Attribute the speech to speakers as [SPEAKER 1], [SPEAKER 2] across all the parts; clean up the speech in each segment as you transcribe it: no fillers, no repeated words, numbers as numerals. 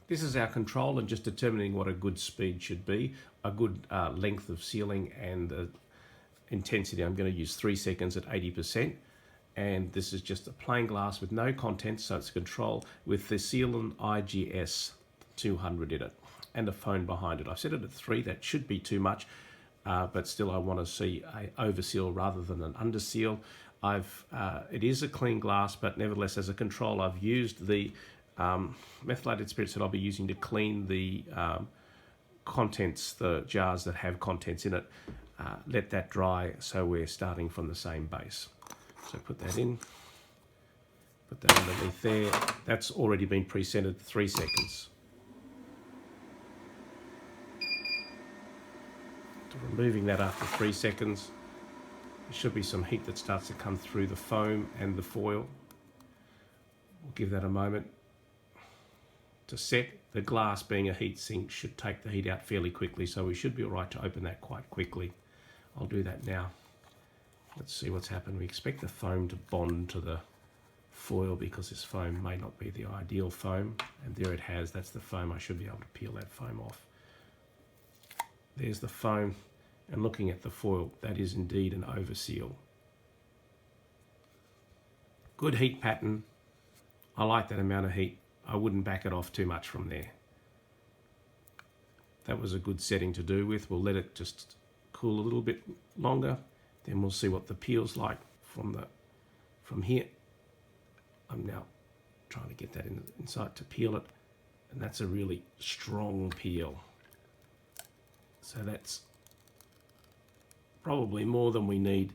[SPEAKER 1] This is our control and just determining what a good speed should be, a good length of sealing and intensity. I'm going to use 3 seconds at 80%. And this is just a plain glass with no contents, so it's a control with the Sealing IGS 200 in it and a phone behind it. I've set it at 3, that should be too much, but still I want to see an overseal rather than an underseal. It is a clean glass, but nevertheless as a control I've used the methylated spirits that I'll be using to clean the contents, the jars that have contents in it. Let that dry so we're starting from the same base. So put that in, put that underneath there. That's already been pre-scented 3 seconds. So removing that after 3 seconds, there should be some heat that starts to come through the foam and the foil. We'll give that a moment to set. The glass, being a heat sink, should take the heat out fairly quickly, so we should be all right to open that quite quickly. I'll do that now. Let's see what's happened. We expect the foam to bond to the foil because this foam may not be the ideal foam. And there it has, that's the foam. I should be able to peel that foam off. There's the foam. And looking at the foil, that is indeed an overseal. Good heat pattern. I like that amount of heat. I wouldn't back it off too much from there. That was a good setting to do with. We'll let it just cool a little bit longer. Then we'll see what the peel's like from here. I'm now trying to get that inside to peel it, and that's a really strong peel. So that's probably more than we need.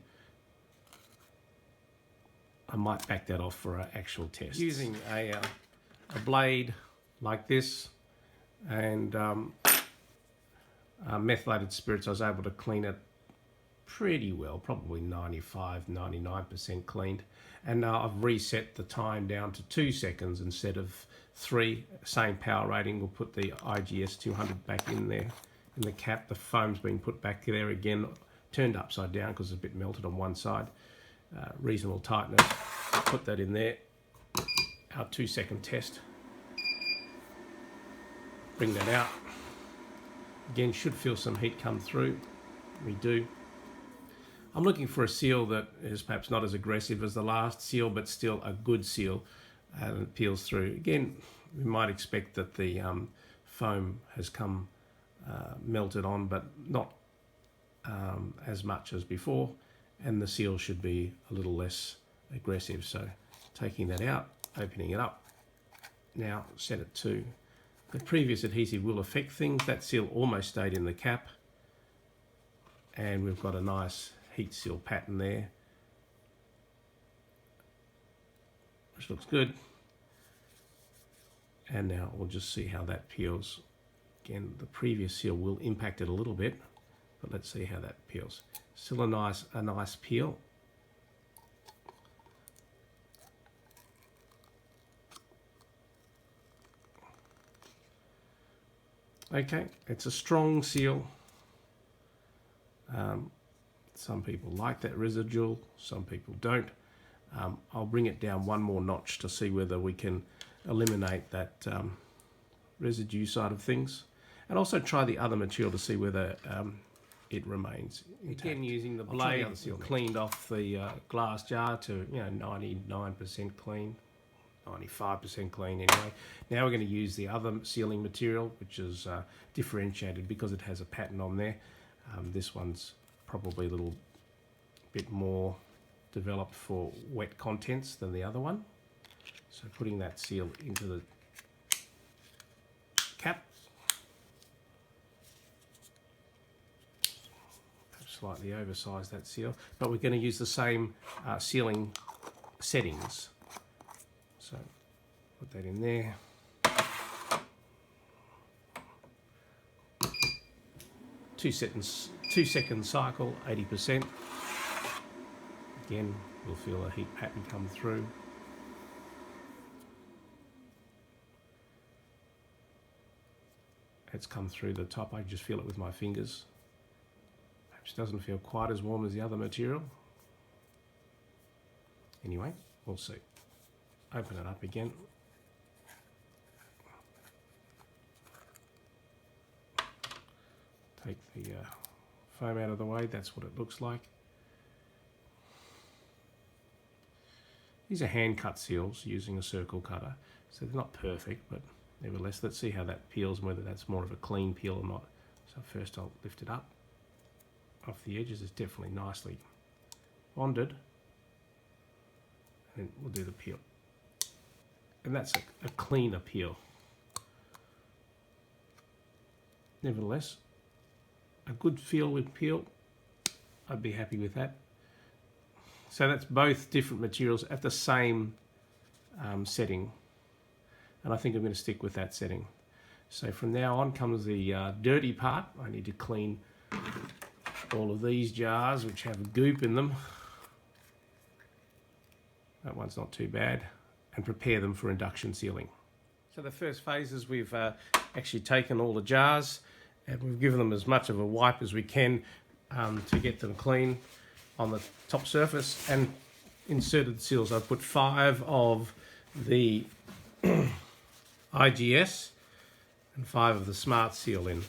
[SPEAKER 1] I might back that off for an actual test. Using a blade like this and methylated spirits, I was able to clean it pretty well, probably 95–99% cleaned. And now I've reset the time down to 2 seconds instead of 3. Same power rating. We'll put the IGS 200 back in there in the cap. The foam's been put back there again, turned upside down because it's a bit melted on one side. Reasonable tightness. Put that in there. Our 2 second test. Bring that out. Again, should feel some heat come through. We do. I'm looking for a seal that is perhaps not as aggressive as the last seal, but still a good seal, and it peels through. Again, we might expect that the foam has come melted on, but not as much as before, and the seal should be a little less aggressive. So taking that out, opening it up, now set it to. The previous adhesive will affect things. That seal almost stayed in the cap, and we've got a nice heat seal pattern there, which looks good. And now we'll just see how that peels. Again, the previous seal will impact it a little bit, but let's see how that peels. Still a nice peel. Okay, it's a strong seal. Some people like that residual, some people don't. I'll bring it down one more notch to see whether we can eliminate that residue side of things, and also try the other material to see whether it remains intact. Again, using the blade, cleaned off the glass jar to 99% clean, 95% clean anyway. Now we're going to use the other sealing material, which is differentiated because it has a pattern on there. This one's probably a little bit more developed for wet contents than the other one. So putting that seal into the cap, perhaps slightly oversized that seal, but we're going to use the same sealing settings. So put that in there. Two second cycle, 80%. Again, we'll feel a heat pattern come through. It's come through the top. I just feel it with my fingers. Perhaps doesn't feel quite as warm as the other material. Anyway, we'll see. Open it up again. Take the foam out of the way. That's what it looks like. These are hand cut seals using a circle cutter, so they're not perfect, but nevertheless, let's see how that peels and whether that's more of a clean peel or not. So first I'll lift it up off the edges. It's definitely nicely bonded, and we'll do the peel, and that's a cleaner peel. Nevertheless, a good feel with peel, I'd be happy with that. So that's both different materials at the same setting, and I think I'm going to stick with that setting. So from now on comes the dirty part. I need to clean all of these jars which have a goop in them. That one's not too bad, and prepare them for induction sealing. So the first phase is we've actually taken all the jars and we've given them as much of a wipe as we can to get them clean on the top surface, and inserted the seals. I've put 5 of the IGS and 5 of the Smart Seal in.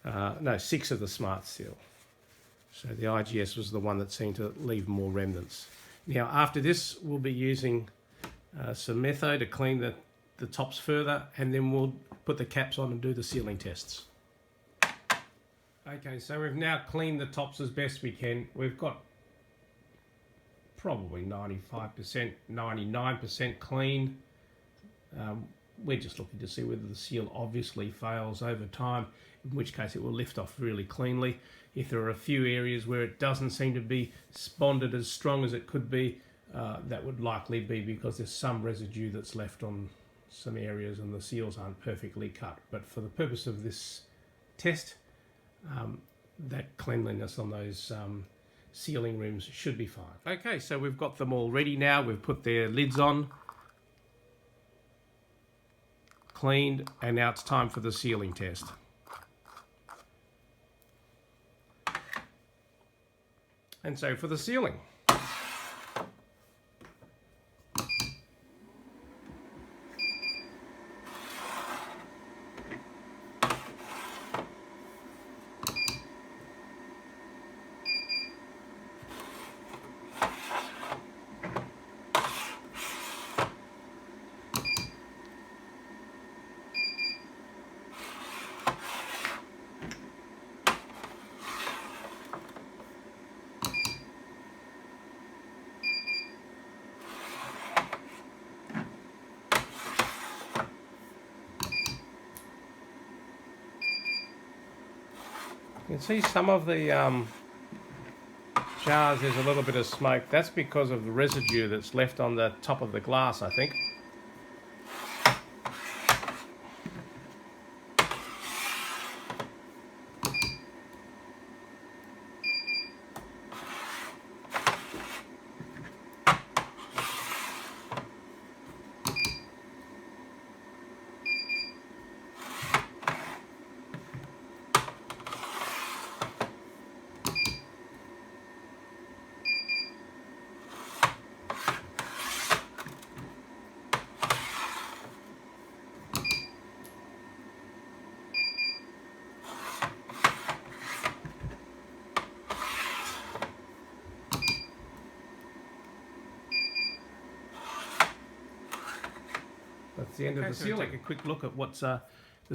[SPEAKER 1] No, 6 of the Smart Seal. So the IGS was the one that seemed to leave more remnants. Now after this, we'll be using some metho to clean the tops further, and then we'll put the caps on and do the sealing tests. Okay, so we've now cleaned the tops as best we can. We've got probably 95%, 99% clean. We're just looking to see whether the seal obviously fails over time, in which case it will lift off really cleanly. If there are a few areas where it doesn't seem to be bonded as strong as it could be, that would likely be because there's some residue that's left on some areas and the seals aren't perfectly cut. But for the purpose of this test, that cleanliness on those sealing rims should be fine. Okay, so we've got them all ready now. We've put their lids on, cleaned, and now it's time for the sealing test. And so for the sealing, you can see some of the jars, there's a little bit of smoke. That's because of the residue that's left on the top of the glass, I think. That's the end of the sealing. Take a quick look at what the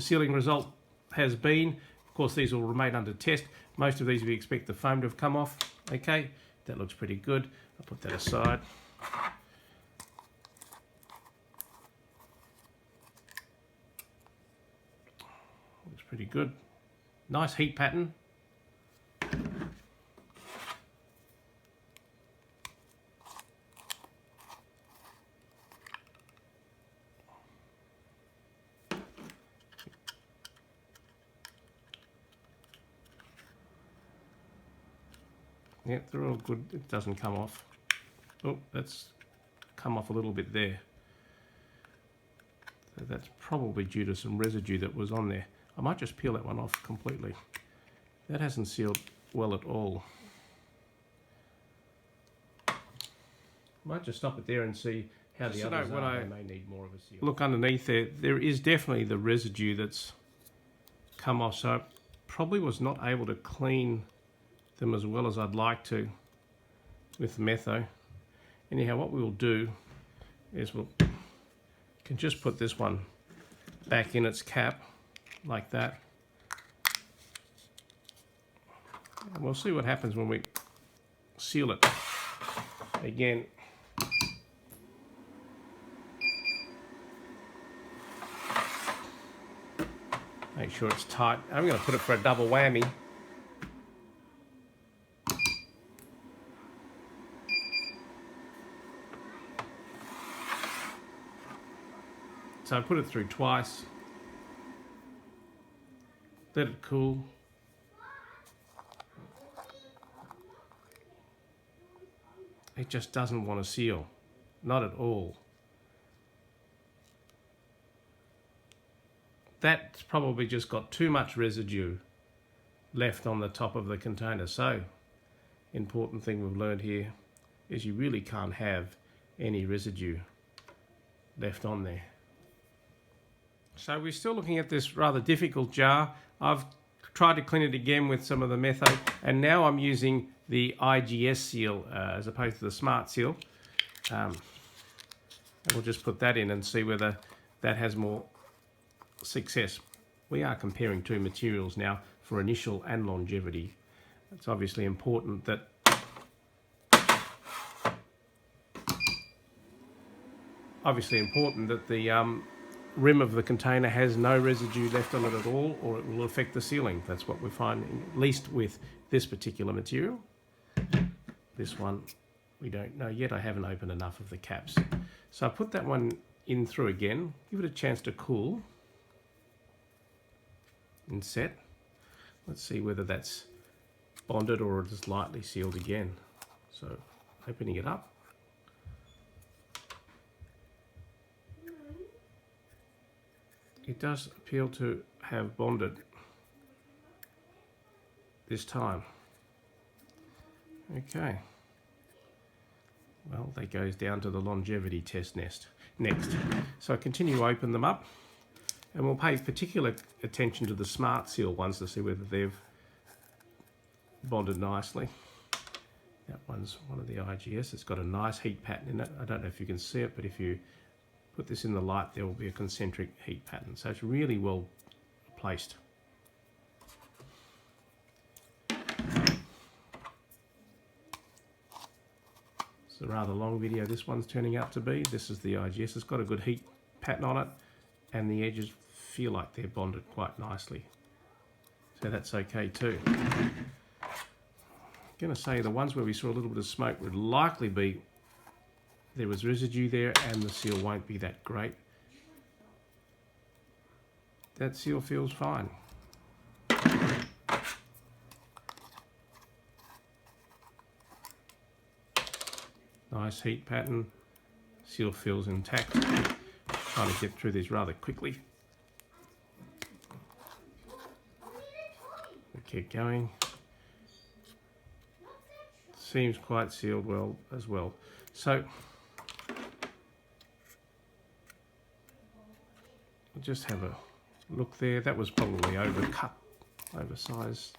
[SPEAKER 1] sealing result has been. Of course, these will remain under test. Most of these we expect the foam to have come off. Okay, that looks pretty good. I'll put that aside. Looks pretty good. Nice heat pattern. Yeah, they're all good. It doesn't come off. Oh, that's come off a little bit there. So that's probably due to some residue that was on there. I might just peel that one off completely. That hasn't sealed well at all. Might just stop it there and see how the others are. They may need more of a seal. Look underneath there. There is definitely the residue that's come off. So probably was not able to clean them as well as I'd like to with Metho. Anyhow, what we will do is we can just put this one back in its cap like that. And we'll see what happens when we seal it again. Make sure it's tight. I'm going to put it for a double whammy. So I put it through twice. Let it cool. It just doesn't want to seal. Not at all. That's probably just got too much residue left on the top of the container. So, important thing we've learned here is you really can't have any residue left on there. So we're still looking at this rather difficult jar. I've tried to clean it again with some of the Metho, and now I'm using the IGS seal as opposed to the Smart Seal. And we'll just put that in and see whether that has more success. We are comparing two materials now for initial and longevity. It's obviously important that the rim of the container has no residue left on it at all, or it will affect the sealing. That's what we're finding, at least with this particular material. This one, we don't know yet. I haven't opened enough of the caps. So I put that one in through again, give it a chance to cool and set. Let's see whether that's bonded or it is lightly sealed again. So opening it up. It does appear to have bonded this time. Okay. Well, that goes down to the longevity test next. So I continue to open them up, and we'll pay particular attention to the Smart Seal ones to see whether they've bonded nicely. That one's one of the IGS. It's got a nice heat pattern in it. I don't know if you can see it, but if you put this in the light, there will be a concentric heat pattern. So it's really well placed. It's a rather long video this one's turning out to be. This is the IGS. It's got a good heat pattern on it, and the edges feel like they're bonded quite nicely. So that's okay too. I'm going to say the ones where we saw a little bit of smoke would likely be there was residue there and the seal won't be that great. That seal feels fine. Nice heat pattern. Seal feels intact. Trying to get through these rather quickly. We keep going. Seems quite sealed well as well. So we'll just have a look there. That was probably oversized.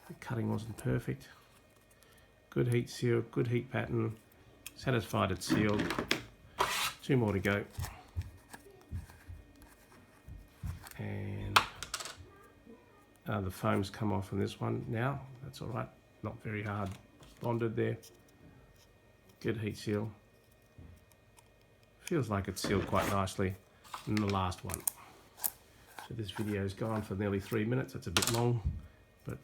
[SPEAKER 1] The cutting wasn't perfect. Good heat seal, good heat pattern. Satisfied it's sealed. 2 more to go. And the foam's come off on this one now. That's all right. Not very hard bonded there. Good heat seal. Feels like it's sealed quite nicely in the last one. So this video's gone for nearly 3 minutes. That's a bit long, but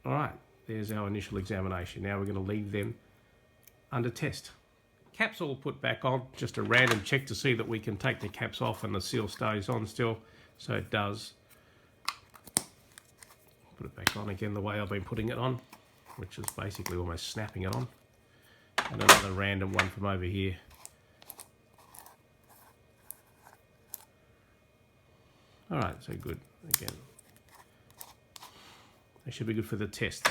[SPEAKER 1] all right. There's our initial examination. Now we're going to leave them under test. Caps all put back on. Just a random check to see that we can take the caps off and the seal stays on still. So it does. Put it back on again the way I've been putting it on, which is basically almost snapping it on. And another random one from over here. All right, so good. Again, they should be good for the test.